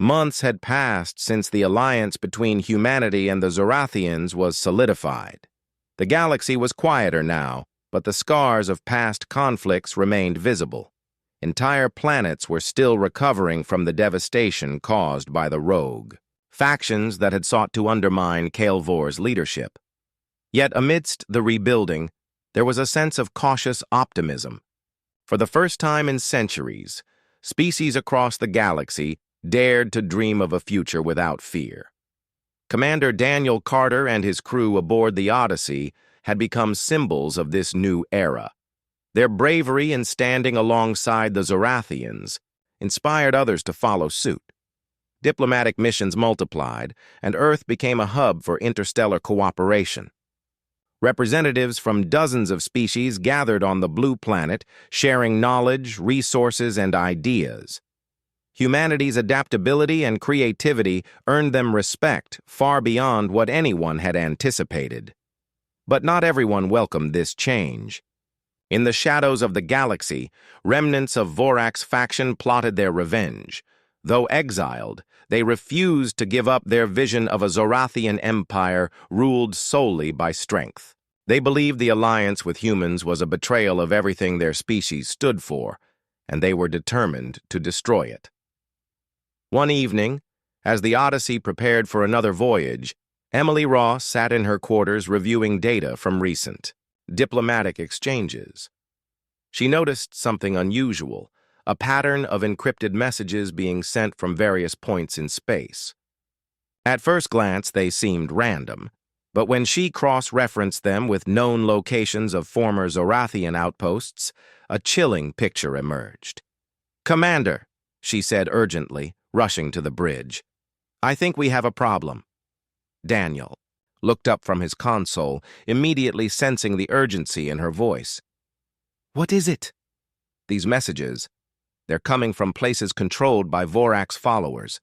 Months had passed since the alliance between humanity and the Zorathians was solidified. The galaxy was quieter now, but the scars of past conflicts remained visible. Entire planets were still recovering from the devastation caused by the Rogue, factions that had sought to undermine Kael'vor's leadership. Yet amidst the rebuilding, there was a sense of cautious optimism. For the first time in centuries, species across the galaxy dared to dream of a future without fear. Commander Daniel Carter and his crew aboard the Odyssey had become symbols of this new era. Their bravery in standing alongside the Zorathians inspired others to follow suit. Diplomatic missions multiplied, and Earth became a hub for interstellar cooperation. Representatives from dozens of species gathered on the blue planet, sharing knowledge, resources, and ideas. Humanity's adaptability and creativity earned them respect far beyond what anyone had anticipated. But not everyone welcomed this change. In the shadows of the galaxy, remnants of Vorak's faction plotted their revenge. Though exiled, they refused to give up their vision of a Zorathian empire ruled solely by strength. They believed the alliance with humans was a betrayal of everything their species stood for, and they were determined to destroy it. One evening, as the Odyssey prepared for another voyage, Emily Ross sat in her quarters reviewing data from recent diplomatic exchanges. She noticed something unusual, a pattern of encrypted messages being sent from various points in space. At first glance, they seemed random, but when she cross-referenced them with known locations of former Zorathian outposts, a chilling picture emerged. "Commander," she said urgently, rushing to the bridge, "I think we have a problem." Daniel looked up from his console, immediately sensing the urgency in her voice. "What is it?" "These messages, they're coming from places controlled by Vorak's followers.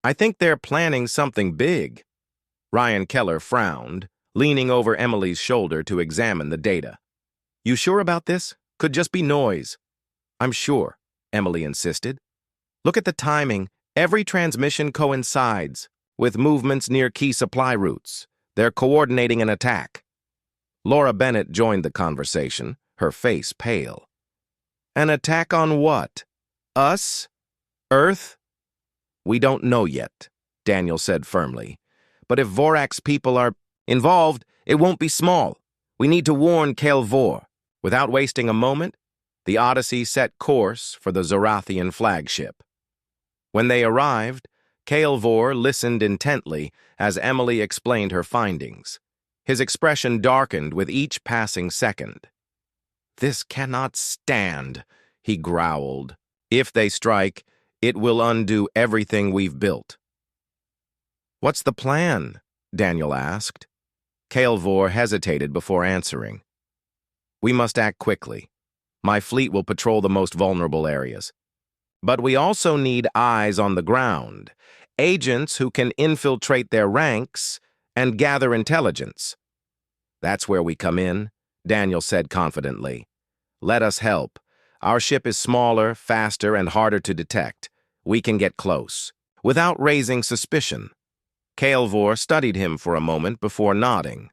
I think they're planning something big." Ryan Keller frowned, leaning over Emily's shoulder to examine the data. "You sure about this? Could just be noise." "I'm sure," Emily insisted. "Look at the timing. Every transmission coincides with movements near key supply routes. They're coordinating an attack." Laura Bennett joined the conversation, her face pale. "An attack on what? Us? Earth?" "We don't know yet," Daniel said firmly. "But if Vorak's people are involved, it won't be small. We need to warn Kael'vor." Without wasting a moment, the Odyssey set course for the Zorathian flagship. When they arrived, Kael'vor listened intently as Emily explained her findings. His expression darkened with each passing second. "This cannot stand," he growled. "If they strike, it will undo everything we've built." "What's the plan?" Daniel asked. Kael'vor hesitated before answering. "We must act quickly. My fleet will patrol the most vulnerable areas. But we also need eyes on the ground, agents who can infiltrate their ranks and gather intelligence." "That's where we come in," Daniel said confidently. "Let us help. Our ship is smaller, faster, and harder to detect. We can get close, without raising suspicion." Kael'vor studied him for a moment before nodding.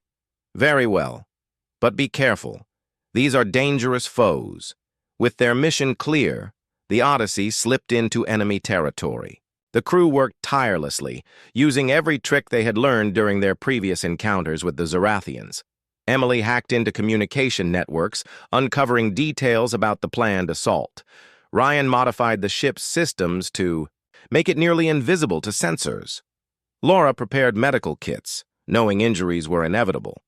"Very well. But be careful. These are dangerous foes. With their mission clear, the Odyssey slipped into enemy territory. The crew worked tirelessly, using every trick they had learned during their previous encounters with the Zorathians. Emily hacked into communication networks, uncovering details about the planned assault. Ryan modified the ship's systems to make it nearly invisible to sensors. Laura prepared medical kits, knowing injuries were inevitable.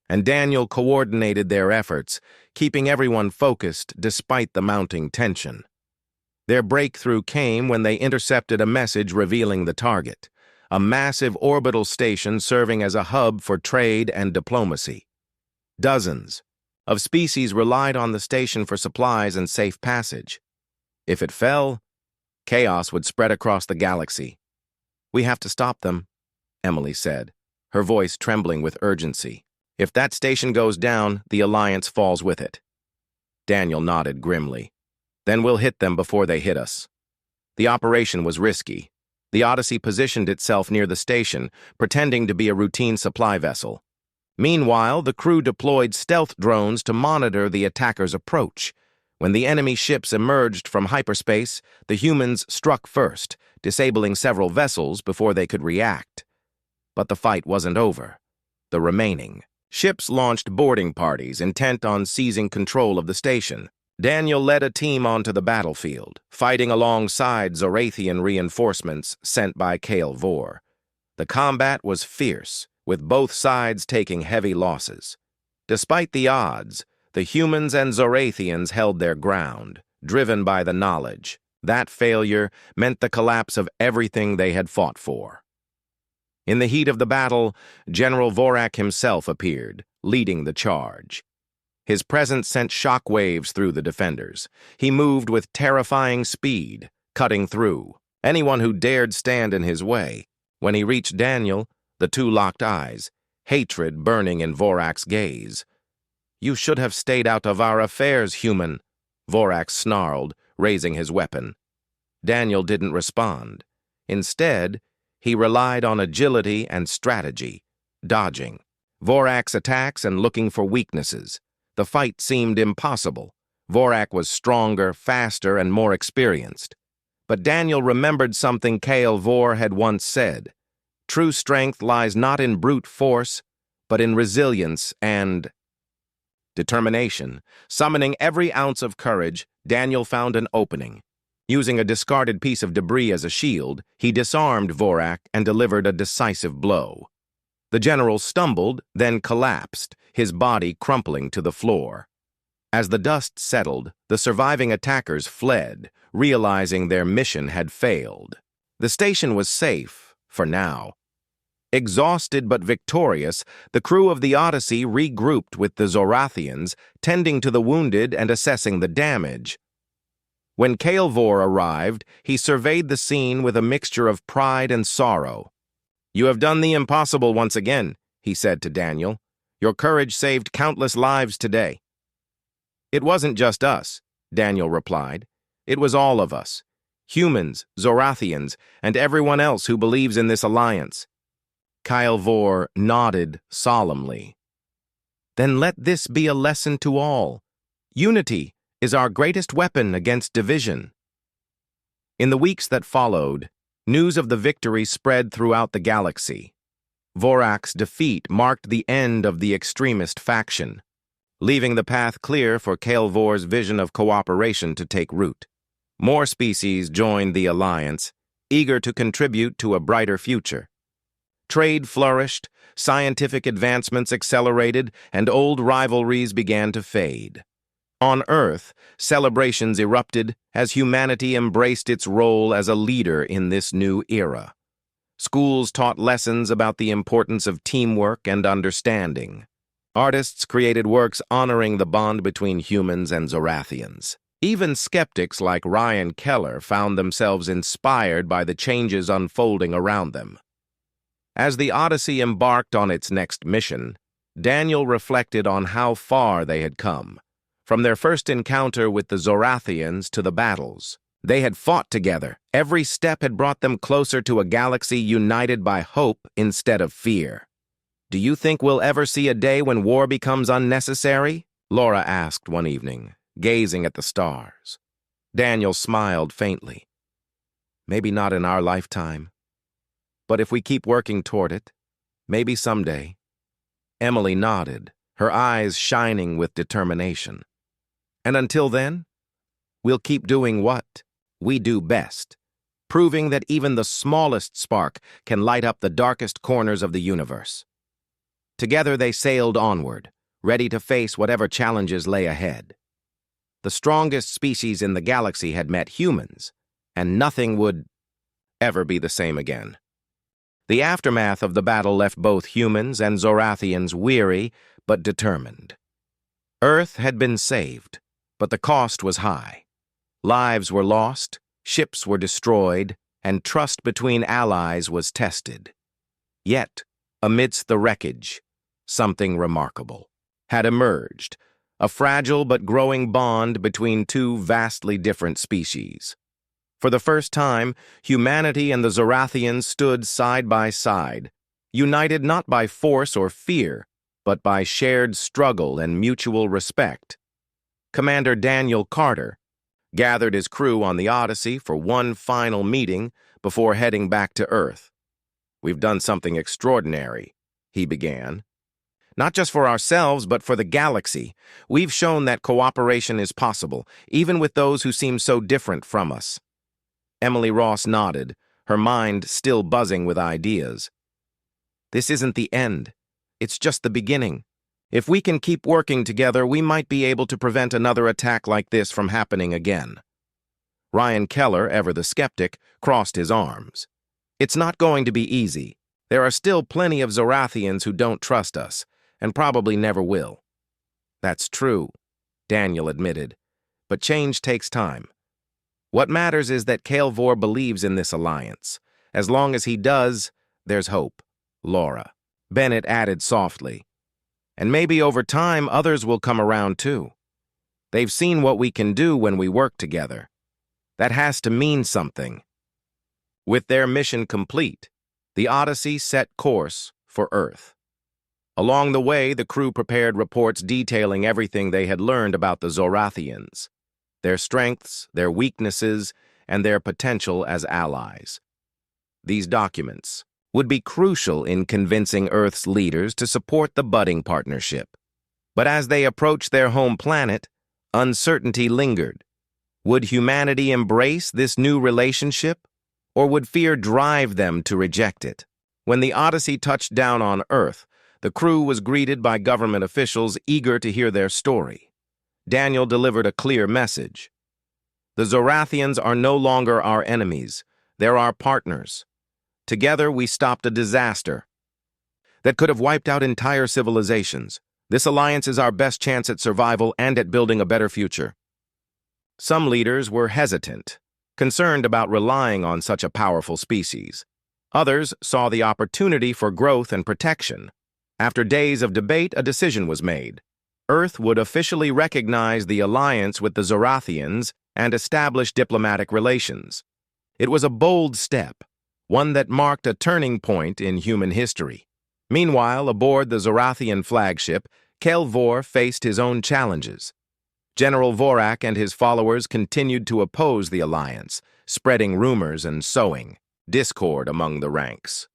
And Daniel coordinated their efforts, keeping everyone focused despite the mounting tension. Their breakthrough came when they intercepted a message revealing the target, a massive orbital station serving as a hub for trade and diplomacy. Dozens of species relied on the station for supplies and safe passage. If it fell, chaos would spread across the galaxy. "We have to stop them," Emily said, her voice trembling with urgency. "If that station goes down, the Alliance falls with it." Daniel nodded grimly. "Then we'll hit them before they hit us." The operation was risky. The Odyssey positioned itself near the station, pretending to be a routine supply vessel. Meanwhile, the crew deployed stealth drones to monitor the attackers' approach. When the enemy ships emerged from hyperspace, the humans struck first, disabling several vessels before they could react. But the fight wasn't over. The remaining ships launched boarding parties intent on seizing control of the station. Daniel led a team onto the battlefield, fighting alongside Zorathian reinforcements sent by Kael Vor. The combat was fierce, with both sides taking heavy losses. Despite the odds, the humans and Zorathians held their ground, driven by the knowledge that failure meant the collapse of everything they had fought for. In the heat of the battle, General Vorak himself appeared, leading the charge. His presence sent shockwaves through the defenders. He moved with terrifying speed, cutting through anyone who dared stand in his way. When he reached Daniel, the two locked eyes, hatred burning in Vorak's gaze. "You should have stayed out of our affairs, human," Vorak snarled, raising his weapon. Daniel didn't respond. Instead, he relied on agility and strategy, dodging Vorak's attacks and looking for weaknesses. The fight seemed impossible. Vorak was stronger, faster, and more experienced. But Daniel remembered something Kael Vor had once said. True strength lies not in brute force, but in resilience and determination. Summoning every ounce of courage, Daniel found an opening. Using a discarded piece of debris as a shield, he disarmed Vorak and delivered a decisive blow. The general stumbled, then collapsed, his body crumpling to the floor. As the dust settled, the surviving attackers fled, realizing their mission had failed. The station was safe, for now. Exhausted but victorious, the crew of the Odyssey regrouped with the Zorathians, tending to the wounded and assessing the damage. When Kael Vor arrived, he surveyed the scene with a mixture of pride and sorrow. "You have done the impossible once again," he said to Daniel. "Your courage saved countless lives today." "It wasn't just us," Daniel replied. "It was all of us. Humans, Zorathians, and everyone else who believes in this alliance." Kael Vor nodded solemnly. "Then let this be a lesson to all. Unity is our greatest weapon against division." In the weeks that followed, news of the victory spread throughout the galaxy. Vorak's defeat marked the end of the extremist faction, leaving the path clear for Kael Vor's vision of cooperation to take root. More species joined the alliance, eager to contribute to a brighter future. Trade flourished, scientific advancements accelerated, and old rivalries began to fade. On Earth, celebrations erupted as humanity embraced its role as a leader in this new era. Schools taught lessons about the importance of teamwork and understanding. Artists created works honoring the bond between humans and Zorathians. Even skeptics like Ryan Keller found themselves inspired by the changes unfolding around them. As the Odyssey embarked on its next mission, Daniel reflected on how far they had come. From their first encounter with the Zorathians to the battles, they had fought together. Every step had brought them closer to a galaxy united by hope instead of fear. "Do you think we'll ever see a day when war becomes unnecessary?" Laura asked one evening, gazing at the stars. Daniel smiled faintly. "Maybe not in our lifetime. But if we keep working toward it, maybe someday." Emily nodded, her eyes shining with determination. "And until then, we'll keep doing what we do best, proving that even the smallest spark can light up the darkest corners of the universe." Together they sailed onward, ready to face whatever challenges lay ahead. The strongest species in the galaxy had met humans, and nothing would ever be the same again. The aftermath of the battle left both humans and Zorathians weary but determined. Earth had been saved, but the cost was high. Lives were lost, ships were destroyed, and trust between allies was tested. Yet, amidst the wreckage, something remarkable had emerged, a fragile but growing bond between two vastly different species. For the first time, humanity and the Zorathians stood side by side, united not by force or fear, but by shared struggle and mutual respect. Commander Daniel Carter gathered his crew on the Odyssey for one final meeting before heading back to Earth. "We've done something extraordinary," he began. "Not just for ourselves, but for the galaxy. We've shown that cooperation is possible, even with those who seem so different from us." Emily Ross nodded, her mind still buzzing with ideas. "This isn't the end. It's just the beginning. If we can keep working together, we might be able to prevent another attack like this from happening again." Ryan Keller, ever the skeptic, crossed his arms. "It's not going to be easy. There are still plenty of Zorathians who don't trust us, and probably never will." "That's true," Daniel admitted, "but change takes time. What matters is that Vor believes in this alliance. As long as he does, there's hope." Laura. Bennett added softly, "And maybe over time others will come around too. They've seen what we can do when we work together. That has to mean something." With their mission complete, the Odyssey set course for Earth. Along the way, the crew prepared reports detailing everything they had learned about the Zorathians, their strengths, their weaknesses, and their potential as allies. These documents would be crucial in convincing Earth's leaders to support the budding partnership. But as they approached their home planet, uncertainty lingered. Would humanity embrace this new relationship, or would fear drive them to reject it? When the Odyssey touched down on Earth, the crew was greeted by government officials eager to hear their story. Daniel delivered a clear message. "The Zorathians are no longer our enemies. They're our partners. Together, we stopped a disaster that could have wiped out entire civilizations. This alliance is our best chance at survival and at building a better future." Some leaders were hesitant, concerned about relying on such a powerful species. Others saw the opportunity for growth and protection. After days of debate, a decision was made. Earth would officially recognize the alliance with the Zorathians and establish diplomatic relations. It was a bold step, one that marked a turning point in human history. Meanwhile, aboard the Zorathian flagship, Vor faced his own challenges. General Vorak and his followers continued to oppose the alliance, spreading rumors and sowing discord among the ranks.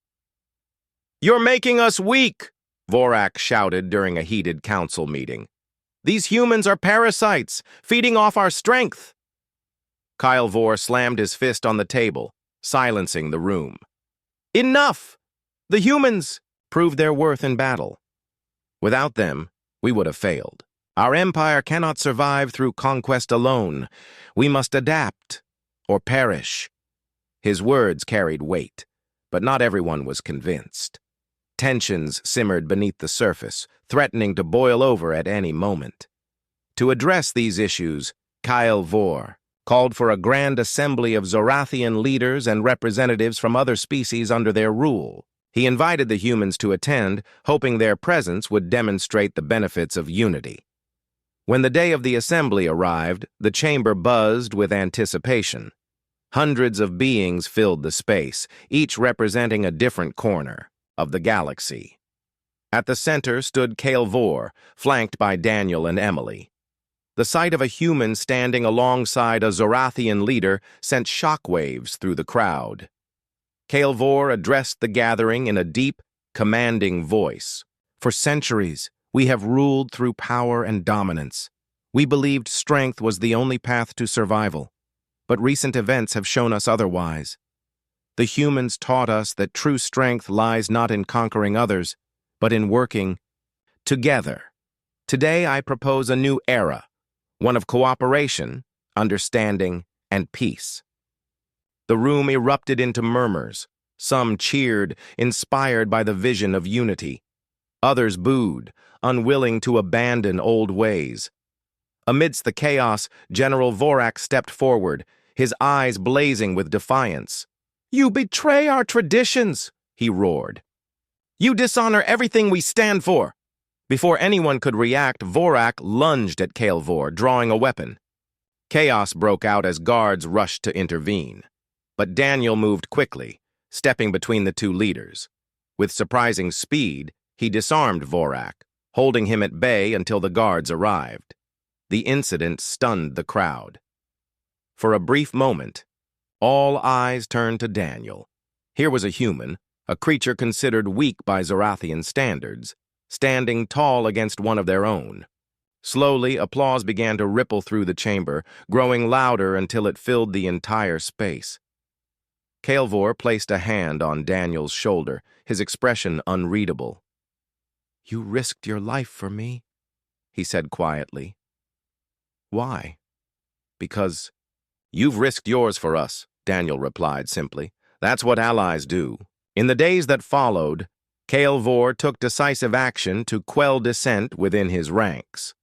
"You're making us weak!" Vorak shouted during a heated council meeting. "These humans are parasites, feeding off our strength!" Vor slammed his fist on the table, silencing the room. "Enough! The humans proved their worth in battle. Without them, we would have failed. Our empire cannot survive through conquest alone. We must adapt or perish." His words carried weight, but not everyone was convinced. Tensions simmered beneath the surface, threatening to boil over at any moment. To address these issues, Vor called for a grand assembly of Zorathian leaders and representatives from other species under their rule. He invited the humans to attend, hoping their presence would demonstrate the benefits of unity. When the day of the assembly arrived, the chamber buzzed with anticipation. Hundreds of beings filled the space, each representing a different corner of the galaxy. At the center stood Vor, flanked by Daniel and Emily. The sight of a human standing alongside a Zorathian leader sent shockwaves through the crowd. Vor addressed the gathering in a deep, commanding voice. "For centuries, we have ruled through power and dominance. We believed strength was the only path to survival, but recent events have shown us otherwise. The humans taught us that true strength lies not in conquering others, but in working together. Today I propose a new era, one of cooperation, understanding, and peace." The room erupted into murmurs. Some cheered, inspired by the vision of unity. Others booed, unwilling to abandon old ways. Amidst the chaos, General Vorak stepped forward, his eyes blazing with defiance. "You betray our traditions," he roared. "You dishonor everything we stand for." Before anyone could react, Vorak lunged at Vor, drawing a weapon. Chaos broke out as guards rushed to intervene. But Daniel moved quickly, stepping between the two leaders. With surprising speed, he disarmed Vorak, holding him at bay until the guards arrived. The incident stunned the crowd. For a brief moment, all eyes turned to Daniel. Here was a human, a creature considered weak by Zorathian standards, standing tall against one of their own. Slowly, applause began to ripple through the chamber, growing louder until it filled the entire space. Kael'vor placed a hand on Daniel's shoulder, his expression unreadable. "You risked your life for me," he said quietly. "Why?" "Because you've risked yours for us," Daniel replied simply. "That's what allies do." In the days that followed, Kael'vor took decisive action to quell dissent within his ranks.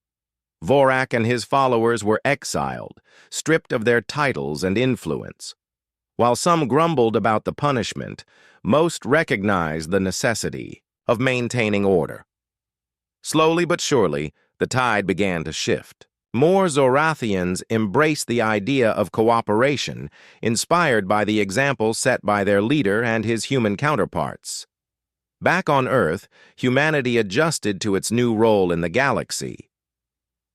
Vorak and his followers were exiled, stripped of their titles and influence. While some grumbled about the punishment, most recognized the necessity of maintaining order. Slowly but surely, the tide began to shift. More Zorathians embraced the idea of cooperation, inspired by the example set by their leader and his human counterparts. Back on Earth, humanity adjusted to its new role in the galaxy.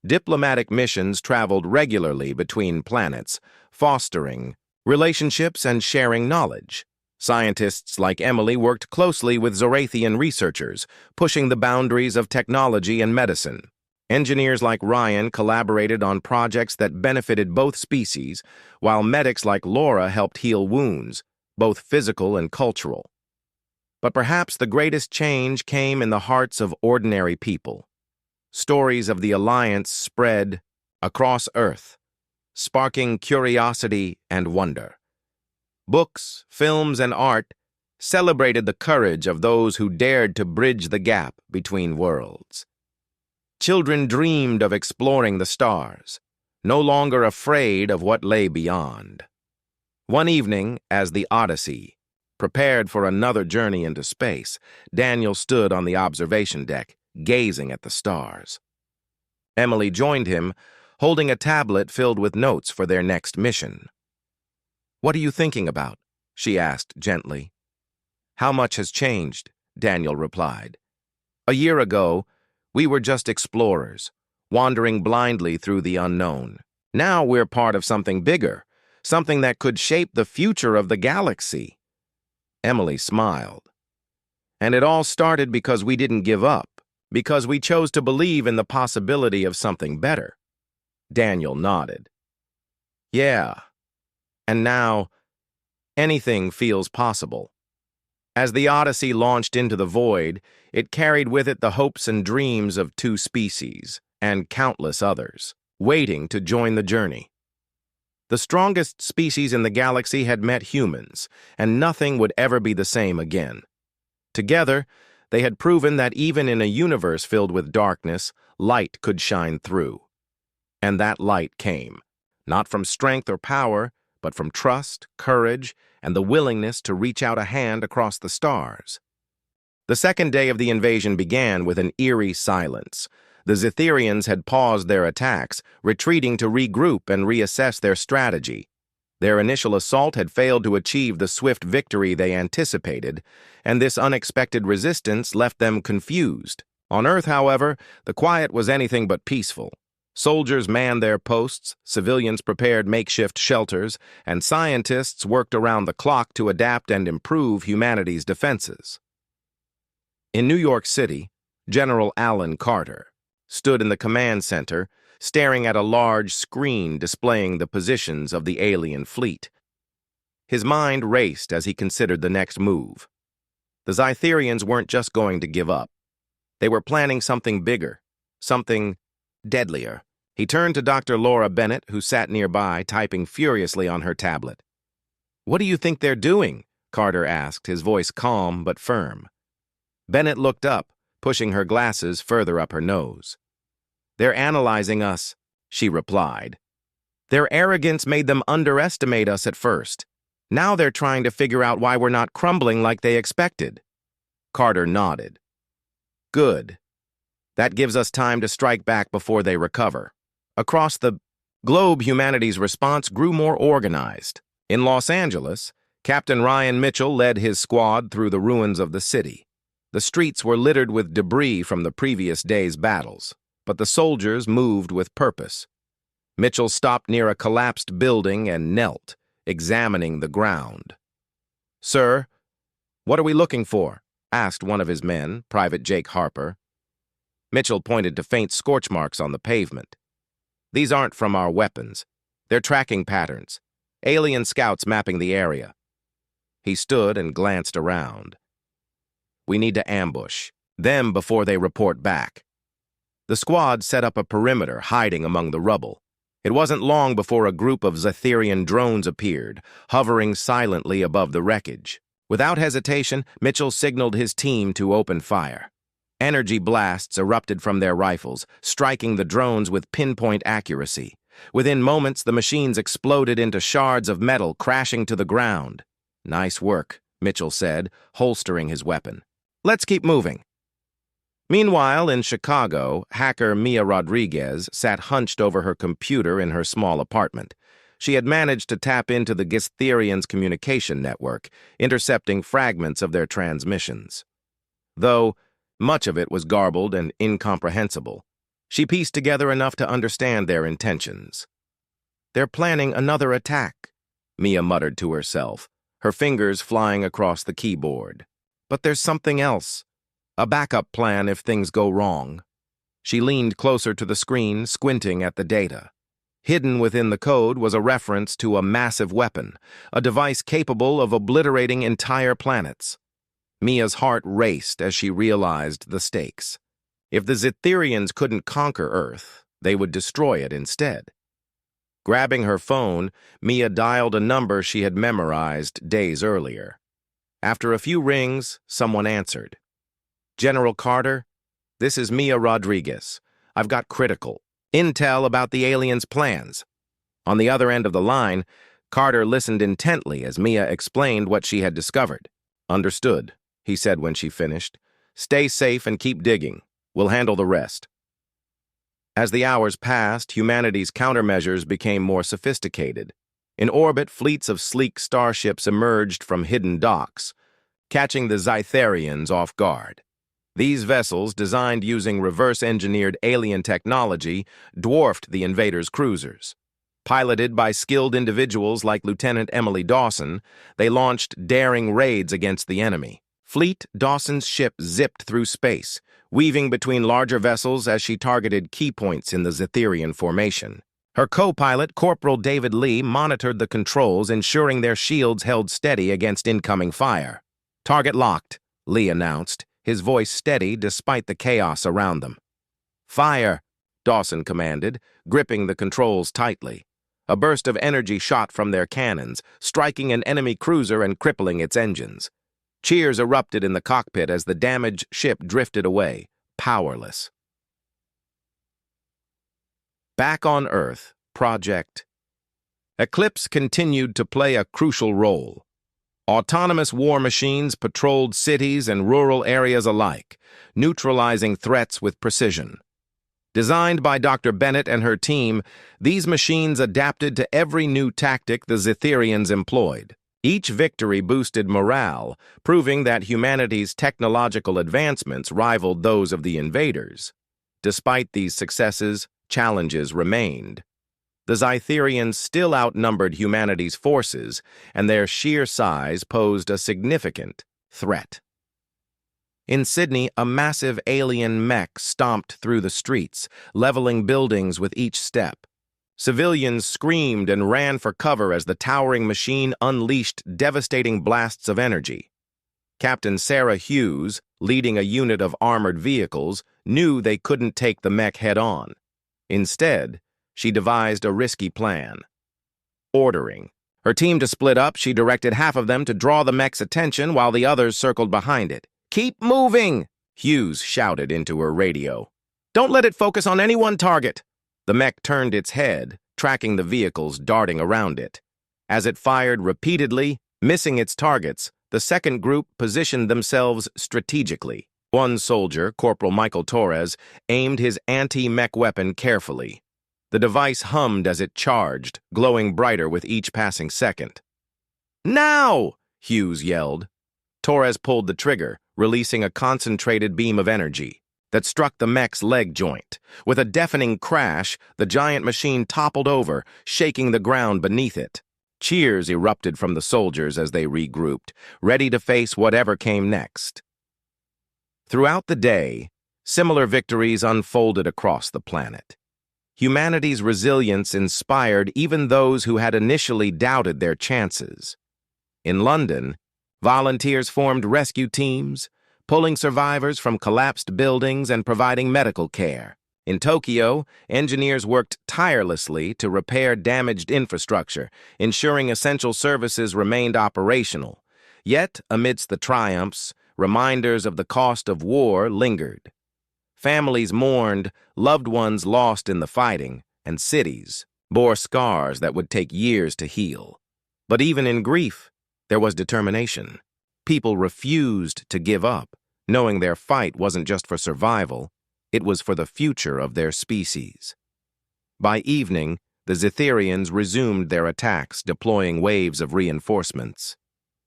Diplomatic missions traveled regularly between planets, fostering relationships and sharing knowledge. Scientists like Emily worked closely with Zorathian researchers, pushing the boundaries of technology and medicine. Engineers like Ryan collaborated on projects that benefited both species, while medics like Laura helped heal wounds, both physical and cultural. But perhaps the greatest change came in the hearts of ordinary people. Stories of the Alliance spread across Earth, sparking curiosity and wonder. Books, films, and art celebrated the courage of those who dared to bridge the gap between worlds. Children dreamed of exploring the stars, no longer afraid of what lay beyond. One evening, as the Odyssey prepared for another journey into space, Daniel stood on the observation deck, gazing at the stars. Emily joined him, holding a tablet filled with notes for their next mission. "What are you thinking about?" she asked gently. "How much has changed?" Daniel replied. "A year ago, we were just explorers, wandering blindly through the unknown. Now we're part of something bigger, something that could shape the future of the galaxy." Emily smiled. "And it all started because we didn't give up, because we chose to believe in the possibility of something better." Daniel nodded. "Yeah. And now, anything feels possible." As the Odyssey launched into the void, it carried with it the hopes and dreams of two species, and countless others, waiting to join the journey. The strongest species in the galaxy had met humans, and nothing would ever be the same again. Together, they had proven that even in a universe filled with darkness, light could shine through. And that light came, not from strength or power, but from trust, courage, and the willingness to reach out a hand across the stars. The second day of the invasion began with an eerie silence. The Zetherians had paused their attacks, retreating to regroup and reassess their strategy. Their initial assault had failed to achieve the swift victory they anticipated, and this unexpected resistance left them confused. On Earth, however, the quiet was anything but peaceful. Soldiers manned their posts, civilians prepared makeshift shelters, and scientists worked around the clock to adapt and improve humanity's defenses. In New York City, General Alan Carter stood in the command center, staring at a large screen displaying the positions of the alien fleet. His mind raced as he considered the next move. The Zetherians weren't just going to give up. They were planning something bigger, something deadlier. He turned to Dr. Laura Bennett, who sat nearby, typing furiously on her tablet. "What do you think they're doing?" Carter asked, his voice calm but firm. Bennett looked up, pushing her glasses further up her nose. "They're analyzing us," she replied. "Their arrogance made them underestimate us at first. Now they're trying to figure out why we're not crumbling like they expected." Carter nodded. "Good. That gives us time to strike back before they recover." Across the Globe Humanity's response grew more organized. In Los Angeles, Captain Ryan Mitchell led his squad through the ruins of the city. The streets were littered with debris from the previous day's battles, but the soldiers moved with purpose. Mitchell stopped near a collapsed building and knelt, examining the ground. "Sir, what are we looking for?" asked one of his men, Private Jake Harper. Mitchell pointed to faint scorch marks on the pavement. "These aren't from our weapons. They're tracking patterns. Alien scouts mapping the area." He stood and glanced around. "We need to ambush them before they report back." The squad set up a perimeter, hiding among the rubble. It wasn't long before a group of Zetherian drones appeared, hovering silently above the wreckage. Without hesitation, Mitchell signaled his team to open fire. Energy blasts erupted from their rifles, striking the drones with pinpoint accuracy. Within moments, the machines exploded into shards of metal, crashing to the ground. "Nice work," Mitchell said, holstering his weapon. "Let's keep moving." Meanwhile, in Chicago, hacker Mia Rodriguez sat hunched over her computer in her small apartment. She had managed to tap into the Githerians' communication network, intercepting fragments of their transmissions. Though much of it was garbled and incomprehensible, she pieced together enough to understand their intentions. "They're planning another attack," Mia muttered to herself, her fingers flying across the keyboard. "But there's something else. A backup plan if things go wrong." She leaned closer to the screen, squinting at the data. Hidden within the code was a reference to a massive weapon, a device capable of obliterating entire planets. Mia's heart raced as she realized the stakes. If the Zetherians couldn't conquer Earth, they would destroy it instead. Grabbing her phone, Mia dialed a number she had memorized days earlier. After a few rings, someone answered. "General Carter, this is Mia Rodriguez. I've got critical intel about the aliens' plans." On the other end of the line, Carter listened intently as Mia explained what she had discovered. "Understood," he said when she finished. "Stay safe and keep digging. We'll handle the rest." As the hours passed, humanity's countermeasures became more sophisticated. In orbit, fleets of sleek starships emerged from hidden docks, catching the Zetherians off guard. These vessels, designed using reverse-engineered alien technology, dwarfed the invaders' cruisers. Piloted by skilled individuals like Lieutenant Emily Dawson, they launched daring raids against the enemy. Fleet Dawson's ship zipped through space, weaving between larger vessels as she targeted key points in the Zetherian formation. Her co-pilot, Corporal David Lee, monitored the controls, ensuring their shields held steady against incoming fire. "Target locked," Lee announced, his voice steady despite the chaos around them. "Fire," Dawson commanded, gripping the controls tightly. A burst of energy shot from their cannons, striking an enemy cruiser and crippling its engines. Cheers erupted in the cockpit as the damaged ship drifted away, powerless. Back on Earth, Project Eclipse continued to play a crucial role. Autonomous war machines patrolled cities and rural areas alike, neutralizing threats with precision. Designed by Dr. Bennett and her team, these machines adapted to every new tactic the Zetherians employed. Each victory boosted morale, proving that humanity's technological advancements rivaled those of the invaders. Despite these successes, challenges remained. The Zetherians still outnumbered humanity's forces, and their sheer size posed a significant threat. In Sydney, a massive alien mech stomped through the streets, leveling buildings with each step. Civilians screamed and ran for cover as the towering machine unleashed devastating blasts of energy. Captain Sarah Hughes, leading a unit of armored vehicles, knew they couldn't take the mech head-on. Instead, she devised a risky plan. Ordering her team to split up, she directed half of them to draw the mech's attention while the others circled behind it. "Keep moving!" Hughes shouted into her radio. "Don't let it focus on any one target." The mech turned its head, tracking the vehicles darting around it. As it fired repeatedly, missing its targets, the second group positioned themselves strategically. One soldier, Corporal Michael Torres, aimed his anti-mech weapon carefully. The device hummed as it charged, glowing brighter with each passing second. "Now!" Hughes yelled. Torres pulled the trigger, releasing a concentrated beam of energy that struck the mech's leg joint. With a deafening crash, the giant machine toppled over, shaking the ground beneath it. Cheers erupted from the soldiers as they regrouped, ready to face whatever came next. Throughout the day, similar victories unfolded across the planet. Humanity's resilience inspired even those who had initially doubted their chances. In London, volunteers formed rescue teams, pulling survivors from collapsed buildings and providing medical care. In Tokyo, engineers worked tirelessly to repair damaged infrastructure, ensuring essential services remained operational. Yet, amidst the triumphs, reminders of the cost of war lingered. Families mourned, loved ones lost in the fighting, and cities bore scars that would take years to heal. But even in grief, there was determination. People refused to give up, knowing their fight wasn't just for survival, it was for the future of their species. By evening, the Zetherians resumed their attacks, deploying waves of reinforcements.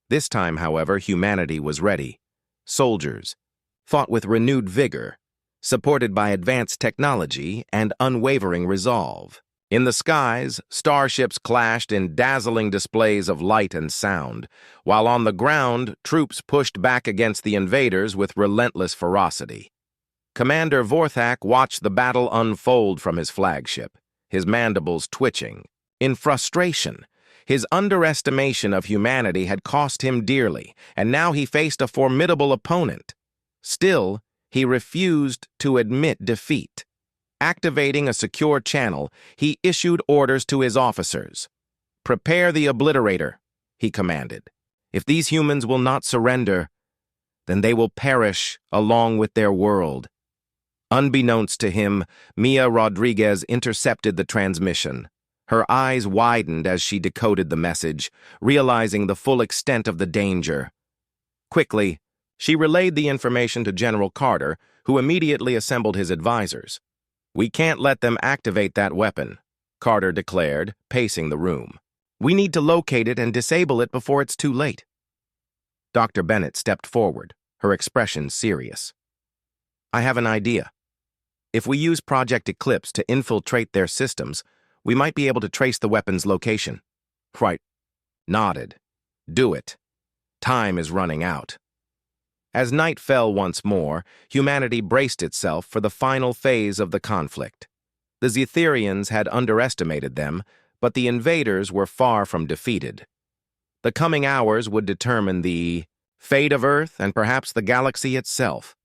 This time, however, humanity was ready. Soldiers fought with renewed vigor, supported by advanced technology and unwavering resolve. In the skies, starships clashed in dazzling displays of light and sound, while on the ground, troops pushed back against the invaders with relentless ferocity. Commander Vorthak watched the battle unfold from his flagship, his mandibles twitching. In frustration, his underestimation of humanity had cost him dearly, and now he faced a formidable opponent. Still, he refused to admit defeat. Activating a secure channel, he issued orders to his officers. "Prepare the Obliterator," he commanded. "If these humans will not surrender, then they will perish along with their world." Unbeknownst to him, Mia Rodriguez intercepted the transmission. Her eyes widened as she decoded the message, realizing the full extent of the danger. Quickly, she relayed the information to General Carter, who immediately assembled his advisors. "We can't let them activate that weapon," Carter declared, pacing the room. "We need to locate it and disable it before it's too late." Dr. Bennett stepped forward, her expression serious. "I have an idea. If we use Project Eclipse to infiltrate their systems, we might be able to trace the weapon's location." Wright nodded. "Do it. Time is running out." As night fell once more, humanity braced itself for the final phase of the conflict. The Zetherians had underestimated them, but the invaders were far from defeated. The coming hours would determine the fate of Earth and perhaps the galaxy itself.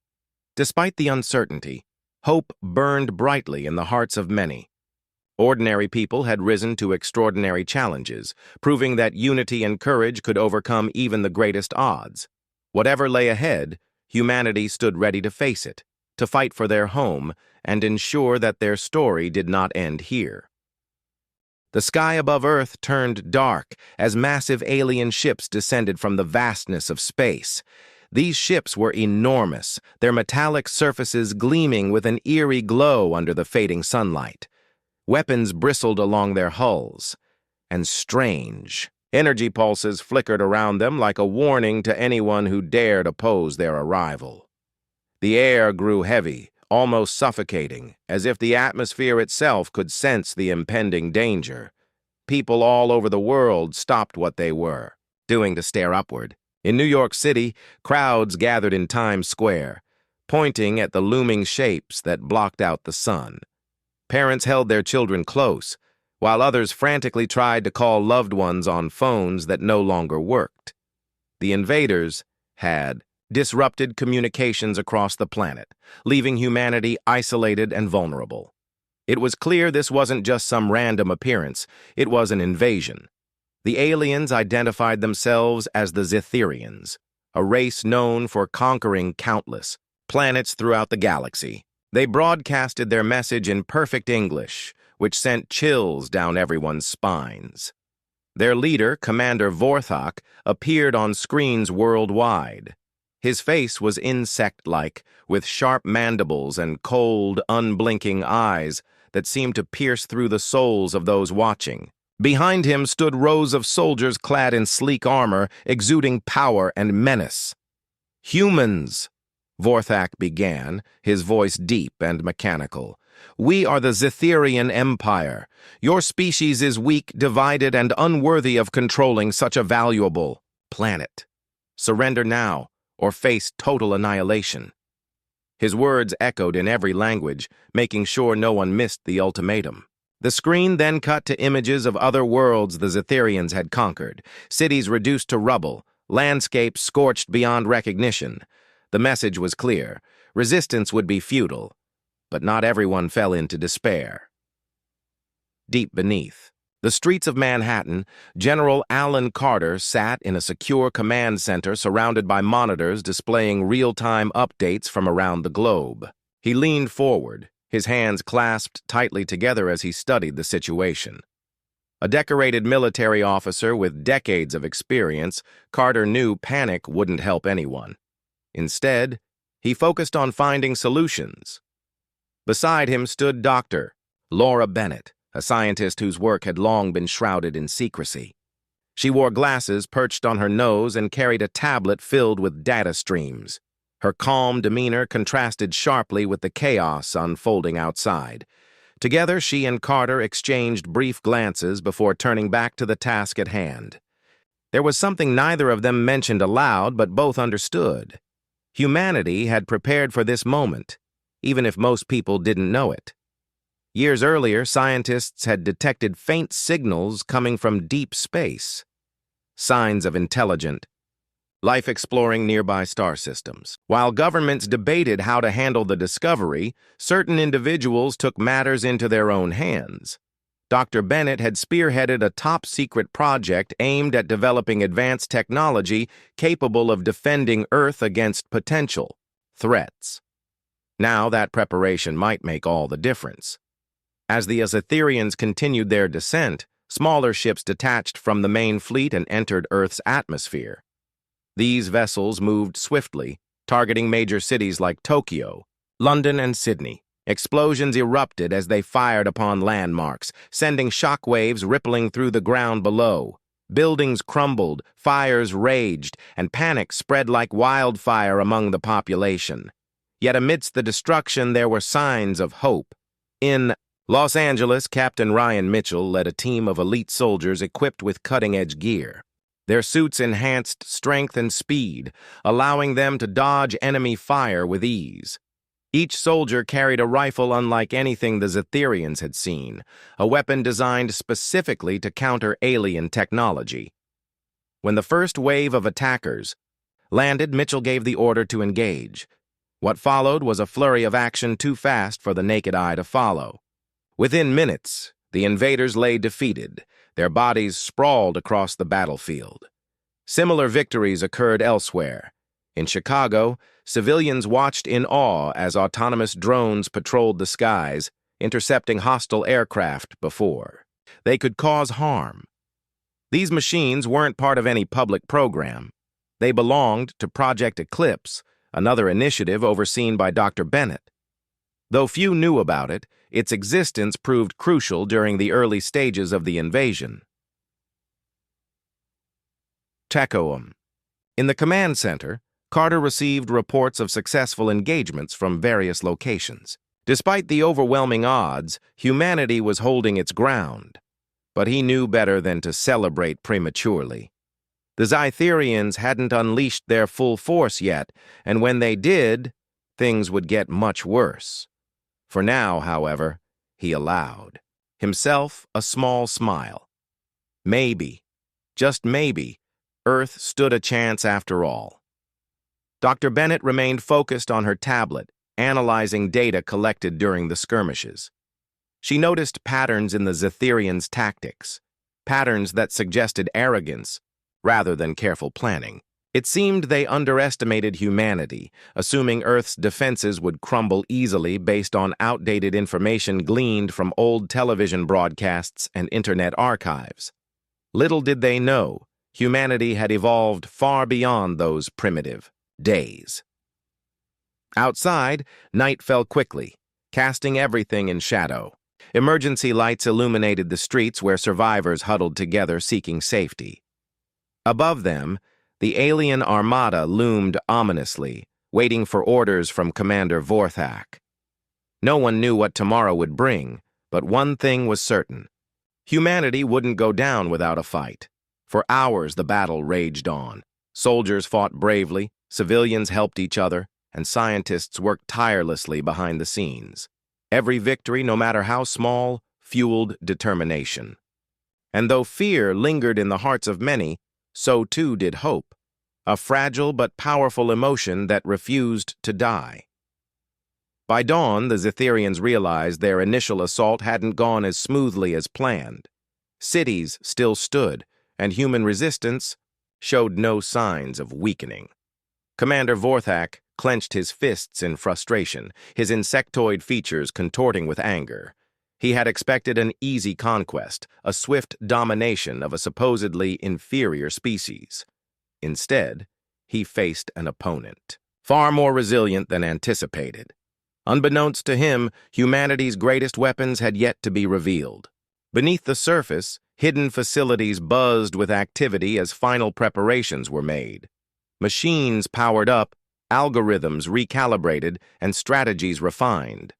Despite the uncertainty, hope burned brightly in the hearts of many. Ordinary people had risen to extraordinary challenges, proving that unity and courage could overcome even the greatest odds. Whatever lay ahead, humanity stood ready to face it, to fight for their home, and ensure that their story did not end here. The sky above Earth turned dark as massive alien ships descended from the vastness of space. These ships were enormous, their metallic surfaces gleaming with an eerie glow under the fading sunlight. Weapons bristled along their hulls, and strange energy pulses flickered around them like a warning to anyone who dared oppose their arrival. The air grew heavy, almost suffocating, as if the atmosphere itself could sense the impending danger. People all over the world stopped what they were doing to stare upward. In New York City, crowds gathered in Times Square, pointing at the looming shapes that blocked out the sun. Parents held their children close, while others frantically tried to call loved ones on phones that no longer worked. The invaders had disrupted communications across the planet, leaving humanity isolated and vulnerable. It was clear this wasn't just some random appearance, it was an invasion. The aliens identified themselves as the Zetherians, a race known for conquering countless planets throughout the galaxy. They broadcasted their message in perfect English, which sent chills down everyone's spines. Their leader, Commander Vorthak, appeared on screens worldwide. His face was insect-like, with sharp mandibles and cold, unblinking eyes that seemed to pierce through the souls of those watching. Behind him stood rows of soldiers clad in sleek armor, exuding power and menace. "Humans," Vorthak began, his voice deep and mechanical. "We are the Zetherian Empire. Your species is weak, divided, and unworthy of controlling such a valuable planet. Surrender now, or face total annihilation." His words echoed in every language, making sure no one missed the ultimatum. The screen then cut to images of other worlds the Zetherians had conquered, cities reduced to rubble, landscapes scorched beyond recognition. The message was clear: resistance would be futile, but not everyone fell into despair. Deep beneath the streets of Manhattan, General Alan Carter sat in a secure command center surrounded by monitors displaying real-time updates from around the globe. He leaned forward, his hands clasped tightly together as he studied the situation. A decorated military officer with decades of experience, Carter knew panic wouldn't help anyone. Instead, he focused on finding solutions. Beside him stood Dr. Laura Bennett, a scientist whose work had long been shrouded in secrecy. She wore glasses perched on her nose and carried a tablet filled with data streams. Her calm demeanor contrasted sharply with the chaos unfolding outside. Together, she and Carter exchanged brief glances before turning back to the task at hand. There was something neither of them mentioned aloud, but both understood. Humanity had prepared for this moment, even if most people didn't know it. Years earlier, scientists had detected faint signals coming from deep space, signs of intelligent life exploring nearby star systems. While governments debated how to handle the discovery, certain individuals took matters into their own hands. Dr. Bennett had spearheaded a top-secret project aimed at developing advanced technology capable of defending Earth against potential threats. Now that preparation might make all the difference. As the Zetherians continued their descent, smaller ships detached from the main fleet and entered Earth's atmosphere. These vessels moved swiftly, targeting major cities like Tokyo, London, and Sydney. Explosions erupted as they fired upon landmarks, sending shockwaves rippling through the ground below. Buildings crumbled, fires raged, and panic spread like wildfire among the population. Yet amidst the destruction, there were signs of hope. In Los Angeles, Captain Ryan Mitchell led a team of elite soldiers equipped with cutting-edge gear. Their suits enhanced strength and speed, allowing them to dodge enemy fire with ease. Each soldier carried a rifle unlike anything the Zetherians had seen, a weapon designed specifically to counter alien technology. When the first wave of attackers landed, Mitchell gave the order to engage. What followed was a flurry of action too fast for the naked eye to follow. Within minutes, the invaders lay defeated, their bodies sprawled across the battlefield. Similar victories occurred elsewhere. In Chicago, civilians watched in awe as autonomous drones patrolled the skies, intercepting hostile aircraft before they could cause harm. These machines weren't part of any public program. They belonged to Project Eclipse, another initiative overseen by Dr. Bennett. Though few knew about it, its existence proved crucial during the early stages of the invasion. Tecoum. In the command center, Carter received reports of successful engagements from various locations. Despite the overwhelming odds, humanity was holding its ground. But he knew better than to celebrate prematurely. The Zetherians hadn't unleashed their full force yet, and when they did, things would get much worse. For now, however, he allowed himself a small smile. Maybe, just maybe, Earth stood a chance after all. Dr. Bennett remained focused on her tablet, analyzing data collected during the skirmishes. She noticed patterns in the Zetherians' tactics, patterns that suggested arrogance rather than careful planning. It seemed they underestimated humanity, assuming Earth's defenses would crumble easily based on outdated information gleaned from old television broadcasts and internet archives. Little did they know, humanity had evolved far beyond those primitive days. Outside, night fell quickly, casting everything in shadow. Emergency lights illuminated the streets where survivors huddled together seeking safety. Above them, the alien armada loomed ominously, waiting for orders from Commander Vorthak. No one knew what tomorrow would bring, but one thing was certain. Humanity wouldn't go down without a fight. For hours the battle raged on. Soldiers fought bravely, civilians helped each other, and scientists worked tirelessly behind the scenes. Every victory, no matter how small, fueled determination. And though fear lingered in the hearts of many, so too did hope, a fragile but powerful emotion that refused to die. By dawn, the Zetherians realized their initial assault hadn't gone as smoothly as planned. Cities still stood, and human resistance showed no signs of weakening. Commander Vorthak clenched his fists in frustration, his insectoid features contorting with anger. He had expected an easy conquest, a swift domination of a supposedly inferior species. Instead, he faced an opponent, far more resilient than anticipated. Unbeknownst to him, humanity's greatest weapons had yet to be revealed. Beneath the surface, hidden facilities buzzed with activity as final preparations were made. Machines powered up, algorithms recalibrated, and strategies refined.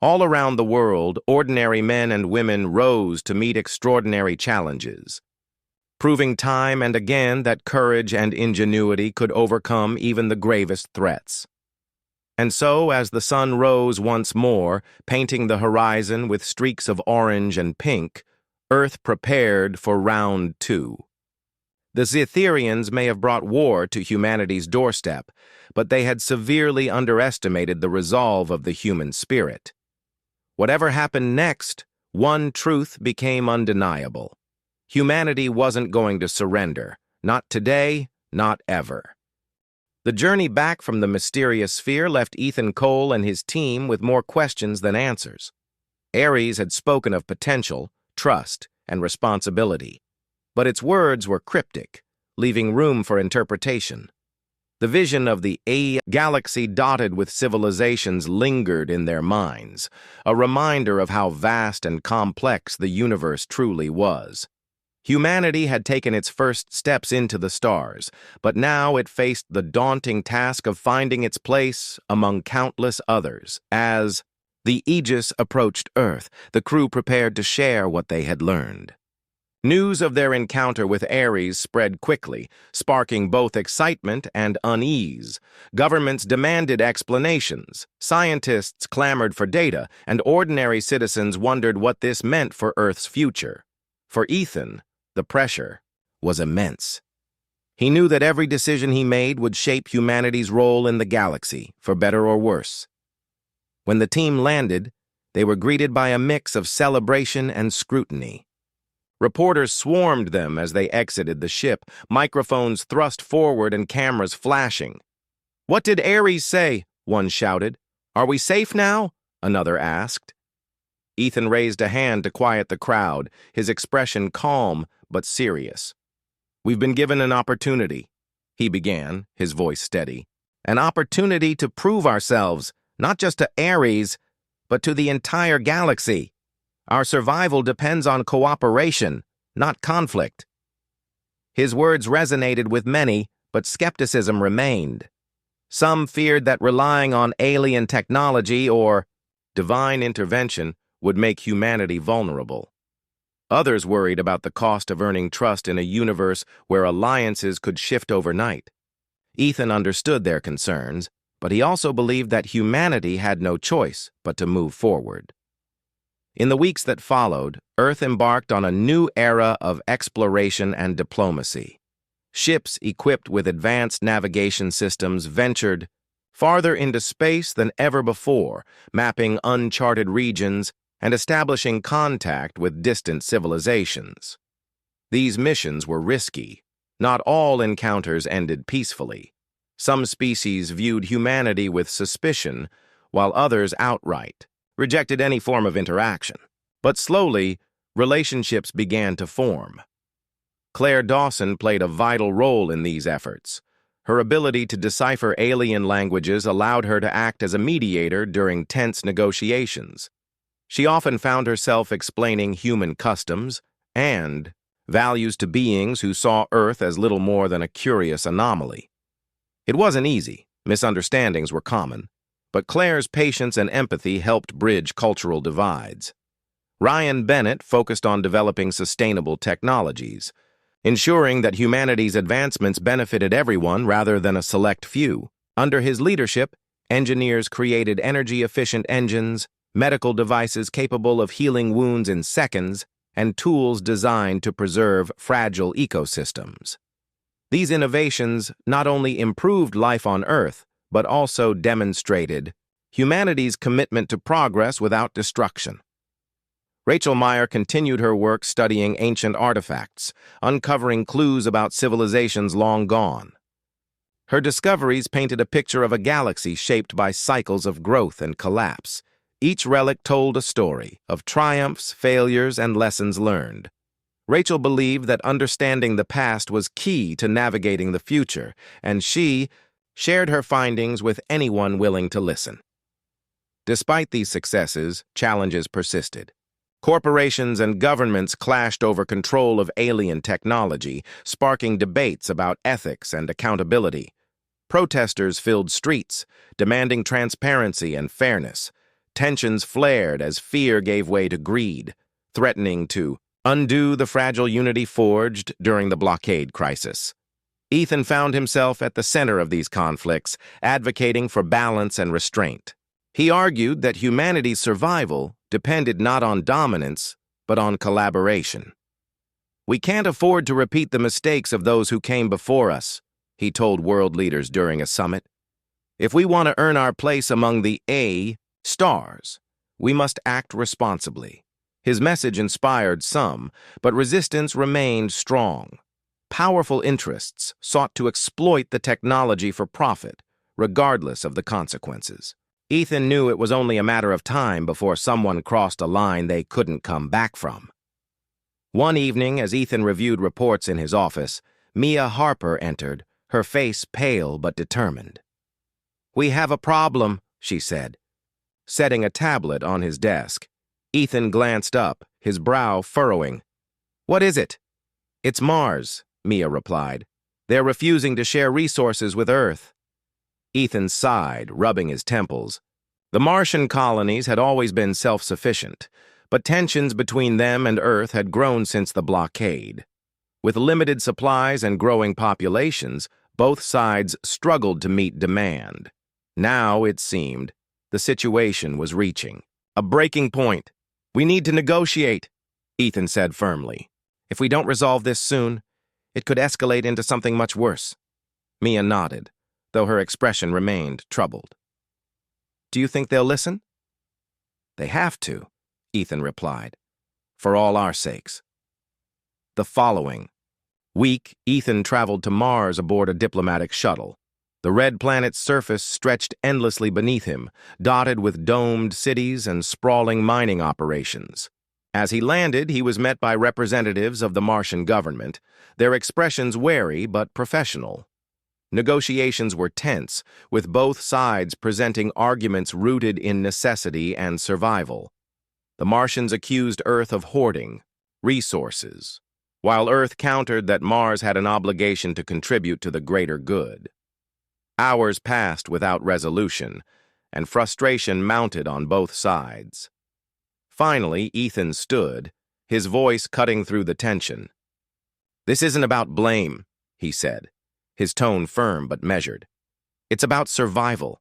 All around the world, ordinary men and women rose to meet extraordinary challenges, proving time and again that courage and ingenuity could overcome even the gravest threats. And so, as the sun rose once more, painting the horizon with streaks of orange and pink, Earth prepared for round 2. The Zetherians may have brought war to humanity's doorstep, but they had severely underestimated the resolve of the human spirit. Whatever happened next, one truth became undeniable. Humanity wasn't going to surrender. Not today, not ever. The journey back from the mysterious sphere left Ethan Cole and his team with more questions than answers. Ares had spoken of potential, trust, and responsibility, but its words were cryptic, leaving room for interpretation. The vision of the galaxy dotted with civilizations lingered in their minds, a reminder of how vast and complex the universe truly was. Humanity had taken its first steps into the stars, but now it faced the daunting task of finding its place among countless others. As the Aegis approached Earth, the crew prepared to share what they had learned. News of their encounter with Ares spread quickly, sparking both excitement and unease. Governments demanded explanations, scientists clamored for data, and ordinary citizens wondered what this meant for Earth's future. For Ethan, the pressure was immense. He knew that every decision he made would shape humanity's role in the galaxy, for better or worse. When the team landed, they were greeted by a mix of celebration and scrutiny. Reporters swarmed them as they exited the ship, microphones thrust forward and cameras flashing. "What did Ares say?" one shouted. "Are we safe now?" another asked. Ethan raised a hand to quiet the crowd, his expression calm but serious. "We've been given an opportunity," he began, his voice steady. "An opportunity to prove ourselves, not just to Ares, but to the entire galaxy. Our survival depends on cooperation, not conflict." His words resonated with many, but skepticism remained. Some feared that relying on alien technology or divine intervention would make humanity vulnerable. Others worried about the cost of earning trust in a universe where alliances could shift overnight. Ethan understood their concerns, but he also believed that humanity had no choice but to move forward. In the weeks that followed, Earth embarked on a new era of exploration and diplomacy. Ships equipped with advanced navigation systems ventured farther into space than ever before, mapping uncharted regions and establishing contact with distant civilizations. These missions were risky. Not all encounters ended peacefully. Some species viewed humanity with suspicion, while others outright rejected any form of interaction. But slowly, relationships began to form. Claire Dawson played a vital role in these efforts. Her ability to decipher alien languages allowed her to act as a mediator during tense negotiations. She often found herself explaining human customs and values to beings who saw Earth as little more than a curious anomaly. It wasn't easy. Misunderstandings were common, but Claire's patience and empathy helped bridge cultural divides. Ryan Bennett focused on developing sustainable technologies, ensuring that humanity's advancements benefited everyone rather than a select few. Under his leadership, engineers created energy-efficient engines, medical devices capable of healing wounds in seconds, and tools designed to preserve fragile ecosystems. These innovations not only improved life on Earth, but also demonstrated humanity's commitment to progress without destruction. Rachel Meyer continued her work studying ancient artifacts, uncovering clues about civilizations long gone. Her discoveries painted a picture of a galaxy shaped by cycles of growth and collapse. Each relic told a story of triumphs, failures, and lessons learned. Rachel believed that understanding the past was key to navigating the future, and she shared her findings with anyone willing to listen. Despite these successes, challenges persisted. Corporations and governments clashed over control of alien technology, sparking debates about ethics and accountability. Protesters filled streets, demanding transparency and fairness. Tensions flared as fear gave way to greed, threatening to undo the fragile unity forged during the blockade crisis. Ethan found himself at the center of these conflicts, advocating for balance and restraint. He argued that humanity's survival depended not on dominance, but on collaboration. "We can't afford to repeat the mistakes of those who came before us," he told world leaders during a summit. "If we want to earn our place among the stars, we must act responsibly." His message inspired some, but resistance remained strong. Powerful interests sought to exploit the technology for profit, regardless of the consequences. Ethan knew it was only a matter of time before someone crossed a line they couldn't come back from. One evening, as Ethan reviewed reports in his office, Mia Harper entered, her face pale but determined. "We have a problem," she said, setting a tablet on his desk. Ethan glanced up, his brow furrowing. "What is it?" "It's Mars," Mia replied. "They're refusing to share resources with Earth." Ethan sighed, rubbing his temples. The Martian colonies had always been self-sufficient, but tensions between them and Earth had grown since the blockade. With limited supplies and growing populations, both sides struggled to meet demand. Now, it seemed, the situation was reaching a breaking point. "We need to negotiate," Ethan said firmly. "If we don't resolve this soon, it could escalate into something much worse." Mia nodded, though her expression remained troubled. "Do you think they'll listen?" "They have to," Ethan replied, "for all our sakes." The following week, Ethan traveled to Mars aboard a diplomatic shuttle. The red planet's surface stretched endlessly beneath him, dotted with domed cities and sprawling mining operations. As he landed, he was met by representatives of the Martian government, their expressions wary but professional. Negotiations were tense, with both sides presenting arguments rooted in necessity and survival. The Martians accused Earth of hoarding resources, while Earth countered that Mars had an obligation to contribute to the greater good. Hours passed without resolution, and frustration mounted on both sides. Finally, Ethan stood, his voice cutting through the tension. "This isn't about blame," he said, his tone firm but measured. "It's about survival.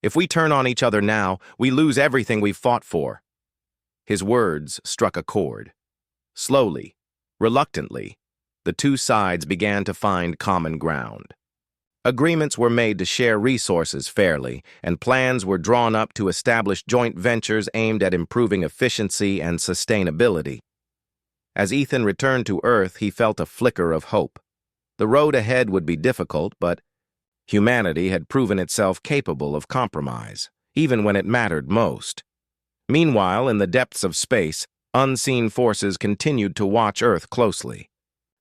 If we turn on each other now, we lose everything we've fought for." His words struck a chord. Slowly, reluctantly, the two sides began to find common ground. Agreements were made to share resources fairly, and plans were drawn up to establish joint ventures aimed at improving efficiency and sustainability. As Ethan returned to Earth, he felt a flicker of hope. The road ahead would be difficult, but humanity had proven itself capable of compromise, even when it mattered most. Meanwhile, in the depths of space, unseen forces continued to watch Earth closely.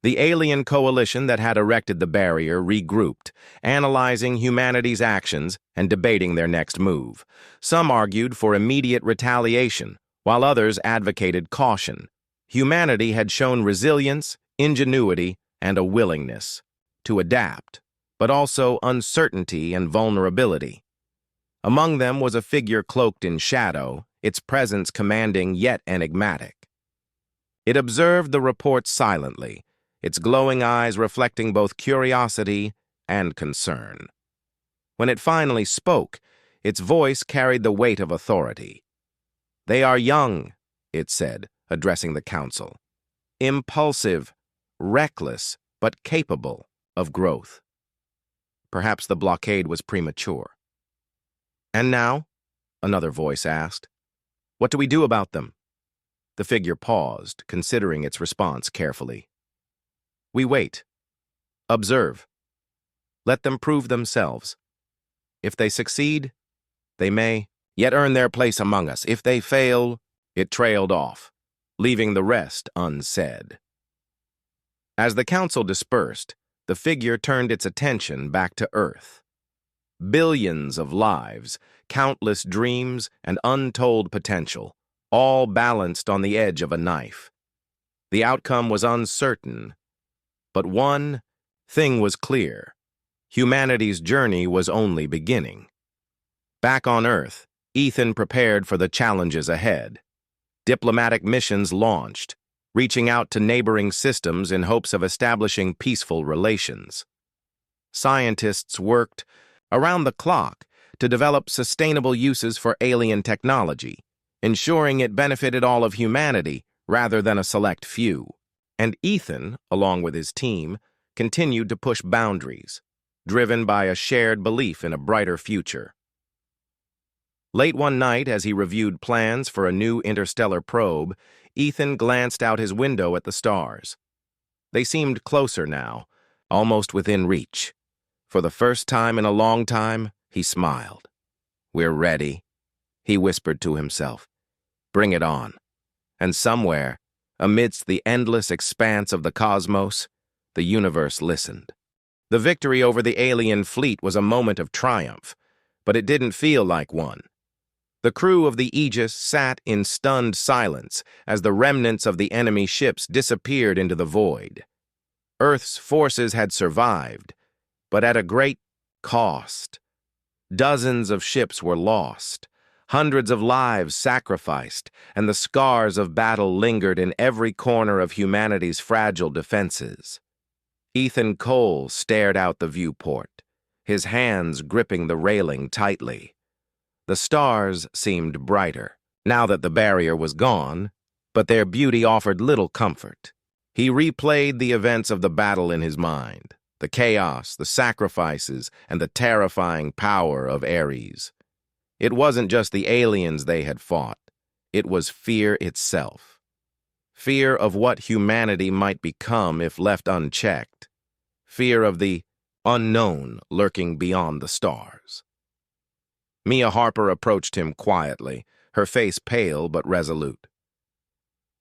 The alien coalition that had erected the barrier regrouped, analyzing humanity's actions and debating their next move. Some argued for immediate retaliation, while others advocated caution. Humanity had shown resilience, ingenuity, and a willingness to adapt, but also uncertainty and vulnerability. Among them was a figure cloaked in shadow, its presence commanding yet enigmatic. It observed the report silently, its glowing eyes reflecting both curiosity and concern. When it finally spoke, its voice carried the weight of authority. "They are young," it said, addressing the council. "Impulsive, reckless, but capable of growth." Perhaps the blockade was premature. "And now?" another voice asked. "What do we do about them?" The figure paused, considering its response carefully. "We wait. Observe. Let them prove themselves. If they succeed, they may yet earn their place among us. If they fail," it trailed off, leaving the rest unsaid. As the council dispersed, the figure turned its attention back to Earth. Billions of lives, countless dreams, and untold potential, all balanced on the edge of a knife. The outcome was uncertain, but one thing was clear: humanity's journey was only beginning. Back on Earth, Ethan prepared for the challenges ahead. Diplomatic missions launched, reaching out to neighboring systems in hopes of establishing peaceful relations. Scientists worked around the clock to develop sustainable uses for alien technology, ensuring it benefited all of humanity rather than a select few. And Ethan, along with his team, continued to push boundaries, driven by a shared belief in a brighter future. Late one night, as he reviewed plans for a new interstellar probe, Ethan glanced out his window at the stars. They seemed closer now, almost within reach. For the first time in a long time, he smiled. "We're ready," he whispered to himself. "Bring it on." And somewhere, amidst the endless expanse of the cosmos, the universe listened. The victory over the alien fleet was a moment of triumph, but it didn't feel like one. The crew of the Aegis sat in stunned silence as the remnants of the enemy ships disappeared into the void. Earth's forces had survived, but at a great cost. Dozens of ships were lost, hundreds of lives sacrificed, and the scars of battle lingered in every corner of humanity's fragile defenses. Ethan Cole stared out the viewport, his hands gripping the railing tightly. The stars seemed brighter, now that the barrier was gone, but their beauty offered little comfort. He replayed the events of the battle in his mind, the chaos, the sacrifices, and the terrifying power of Ares. It wasn't just the aliens they had fought. It was fear itself. Fear of what humanity might become if left unchecked. Fear of the unknown lurking beyond the stars. Mia Harper approached him quietly, her face pale but resolute.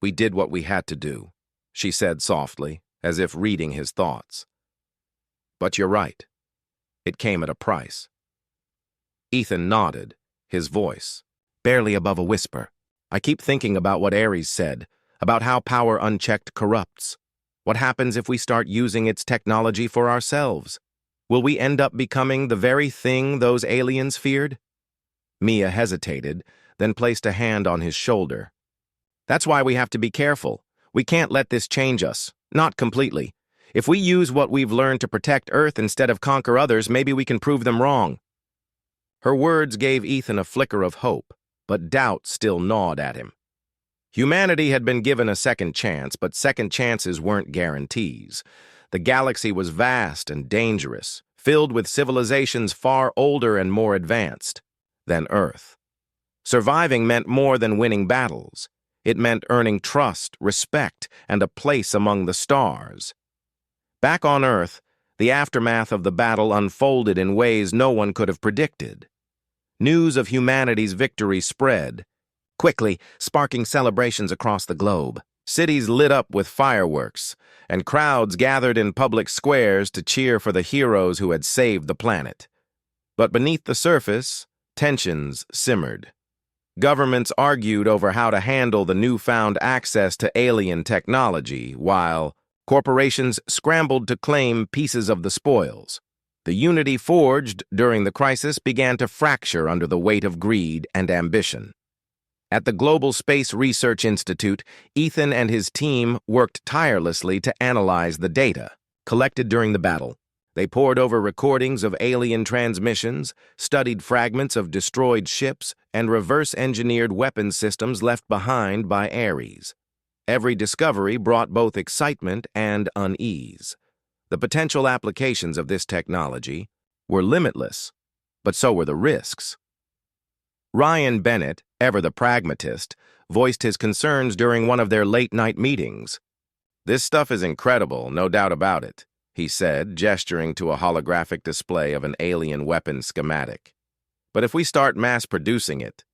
"We did what we had to do," she said softly, as if reading his thoughts. "But you're right. It came at a price." Ethan nodded, his voice barely above a whisper. "I keep thinking about what Ares said, about how power unchecked corrupts. What happens if we start using its technology for ourselves? Will we end up becoming the very thing those aliens feared?" Mia hesitated, then placed a hand on his shoulder. "That's why we have to be careful. We can't let this change us, not completely. If we use what we've learned to protect Earth instead of conquer others, maybe we can prove them wrong." Her words gave Ethan a flicker of hope, but doubt still gnawed at him. Humanity had been given a second chance, but second chances weren't guarantees. The galaxy was vast and dangerous, filled with civilizations far older and more advanced than Earth. Surviving meant more than winning battles. It meant earning trust, respect, and a place among the stars. Back on Earth, the aftermath of the battle unfolded in ways no one could have predicted. News of humanity's victory spread, quickly sparking celebrations across the globe. Cities lit up with fireworks, and crowds gathered in public squares to cheer for the heroes who had saved the planet. But beneath the surface, tensions simmered. Governments argued over how to handle the newfound access to alien technology, while corporations scrambled to claim pieces of the spoils. The unity forged during the crisis began to fracture under the weight of greed and ambition. At the Global Space Research Institute, Ethan and his team worked tirelessly to analyze the data collected during the battle. They pored over recordings of alien transmissions, studied fragments of destroyed ships, and reverse-engineered weapons systems left behind by Ares. Every discovery brought both excitement and unease. The potential applications of this technology were limitless, but so were the risks. Ryan Bennett, ever the pragmatist, voiced his concerns during one of their late-night meetings. "This stuff is incredible, no doubt about it," he said, gesturing to a holographic display of an alien weapon schematic. "But if we start mass-producing it,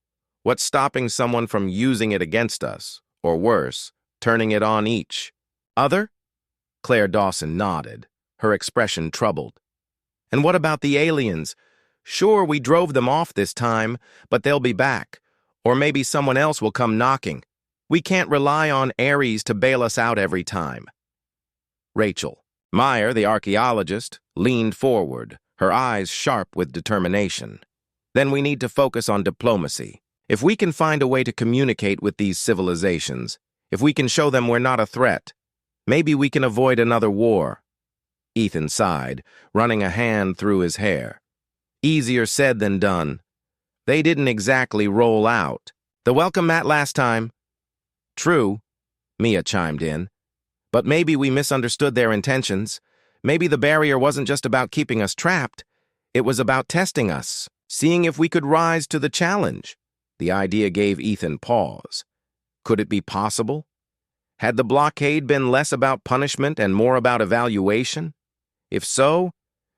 what's stopping someone from using it against us, or worse, turning it on each other?" Claire Dawson nodded, her expression troubled. "And what about the aliens? Sure, we drove them off this time, but they'll be back. Or maybe someone else will come knocking. We can't rely on Ares to bail us out every time." Rachel Meyer, the archaeologist, leaned forward, her eyes sharp with determination. "Then we need to focus on diplomacy. If we can find a way to communicate with these civilizations, if we can show them we're not a threat, maybe we can avoid another war." Ethan sighed, running a hand through his hair. "Easier said than done. They didn't exactly roll out the welcome mat last time." "True," Mia chimed in. "But maybe we misunderstood their intentions. Maybe the barrier wasn't just about keeping us trapped. It was about testing us, seeing if we could rise to the challenge." The idea gave Ethan pause. Could it be possible? Had the blockade been less about punishment and more about evaluation? If so,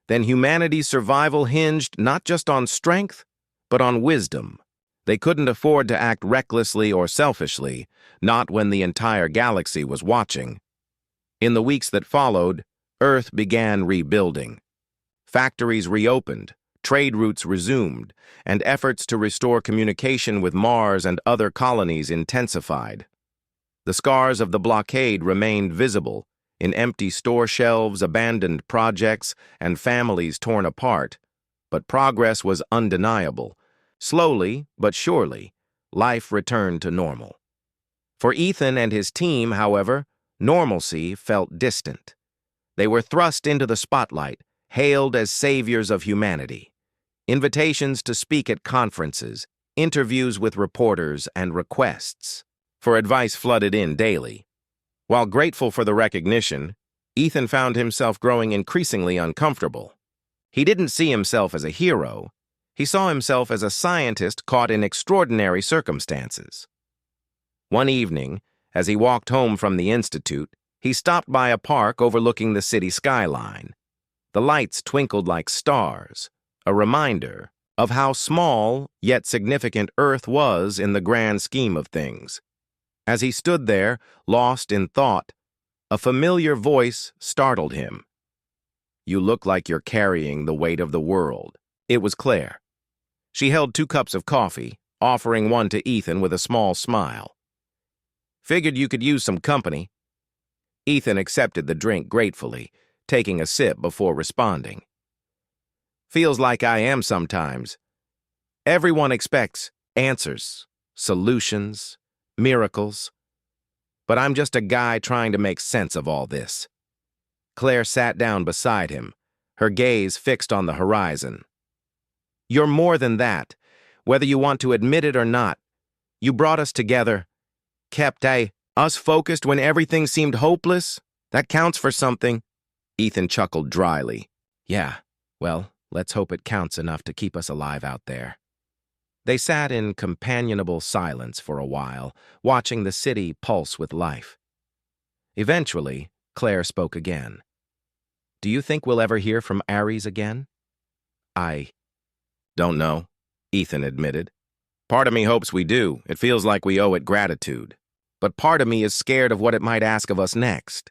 then humanity's survival hinged not just on strength, but on wisdom. They couldn't afford to act recklessly or selfishly, not when the entire galaxy was watching. In the weeks that followed, Earth began rebuilding. Factories reopened, trade routes resumed, and efforts to restore communication with Mars and other colonies intensified. The scars of the blockade remained visible in empty store shelves, abandoned projects, and families torn apart, but progress was undeniable. Slowly, but surely, life returned to normal. For Ethan and his team, however, normalcy felt distant. They were thrust into the spotlight, hailed as saviors of humanity. Invitations to speak at conferences, interviews with reporters, and requests for advice flooded in daily. While grateful for the recognition, Ethan found himself growing increasingly uncomfortable. He didn't see himself as a hero. He saw himself as a scientist caught in extraordinary circumstances. One evening, as he walked home from the institute, he stopped by a park overlooking the city skyline. The lights twinkled like stars, a reminder of how small yet significant Earth was in the grand scheme of things. As he stood there, lost in thought, a familiar voice startled him. "You look like you're carrying the weight of the world." It was Claire. She held 2 cups of coffee, offering one to Ethan with a small smile. "Figured you could use some company." Ethan accepted the drink gratefully, taking a sip before responding. "Feels like I am sometimes. Everyone expects answers, solutions, miracles. But I'm just a guy trying to make sense of all this." Claire sat down beside him, her gaze fixed on the horizon. "You're more than that, whether you want to admit it or not. You brought us together, kept us focused when everything seemed hopeless. That counts for something." Ethan chuckled dryly. "Yeah, well, let's hope it counts enough to keep us alive out there." They sat in companionable silence for a while, watching the city pulse with life. Eventually, Claire spoke again. "Do you think we'll ever hear from Ares again?" "I don't know," Ethan admitted. "Part of me hopes we do. It feels like we owe it gratitude. But part of me is scared of what it might ask of us next."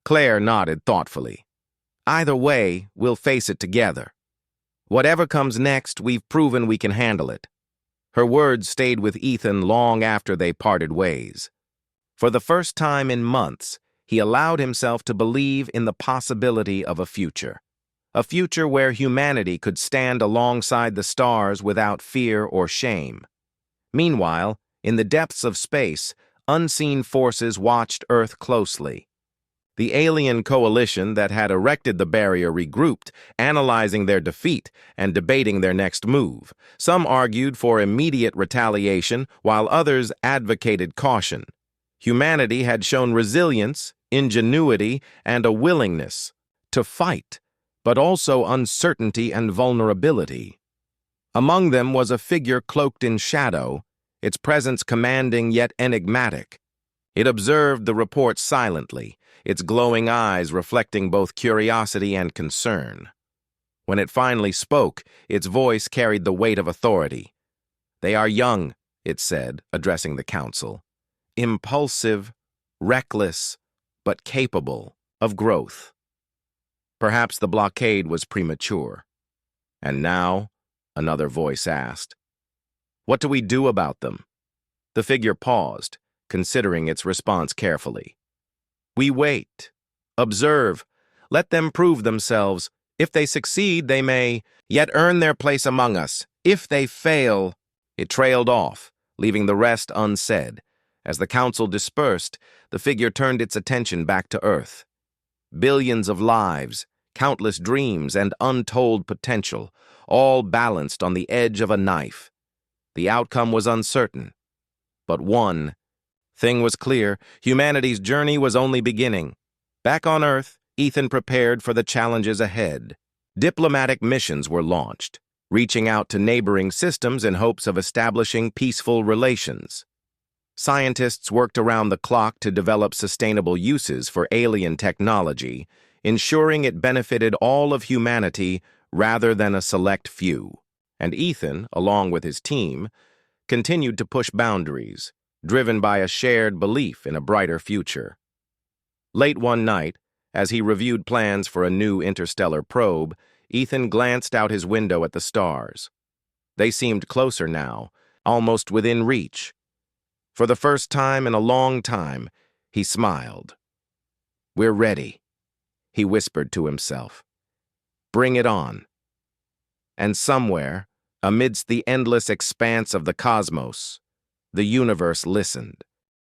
Claire nodded thoughtfully. "Either way, we'll face it together. Whatever comes next, we've proven we can handle it." Her words stayed with Ethan long after they parted ways. For the first time in months, he allowed himself to believe in the possibility of a future where humanity could stand alongside the stars without fear or shame. Meanwhile, in the depths of space, unseen forces watched Earth closely. The alien coalition that had erected the barrier regrouped, analyzing their defeat and debating their next move. Some argued for immediate retaliation, while others advocated caution. Humanity had shown resilience, ingenuity, and a willingness to fight, but also uncertainty and vulnerability. Among them was a figure cloaked in shadow, its presence commanding yet enigmatic. It observed the report silently, its glowing eyes reflecting both curiosity and concern. When it finally spoke, its voice carried the weight of authority. "They are young," it said, addressing the council. "Impulsive, reckless, but capable of growth." Perhaps the blockade was premature. "And now?" another voice asked. "What do we do about them?" The figure paused, considering its response carefully. "We wait. Observe. Let them prove themselves. If they succeed, they may yet earn their place among us. If they fail—" It trailed off, leaving the rest unsaid. As the council dispersed, the figure turned its attention back to Earth. Billions of lives, countless dreams, and untold potential, all balanced on the edge of a knife. The outcome was uncertain. But one thing was clear: humanity's journey was only beginning. Back on Earth, Ethan prepared for the challenges ahead. Diplomatic missions were launched, reaching out to neighboring systems in hopes of establishing peaceful relations. Scientists worked around the clock to develop sustainable uses for alien technology, ensuring it benefited all of humanity rather than a select few. And Ethan, along with his team, continued to push boundaries, driven by a shared belief in a brighter future. Late one night, as he reviewed plans for a new interstellar probe, Ethan glanced out his window at the stars. They seemed closer now, almost within reach. For the first time in a long time, he smiled. "We're ready," he whispered to himself. "Bring it on." And somewhere, amidst the endless expanse of the cosmos, the universe listened.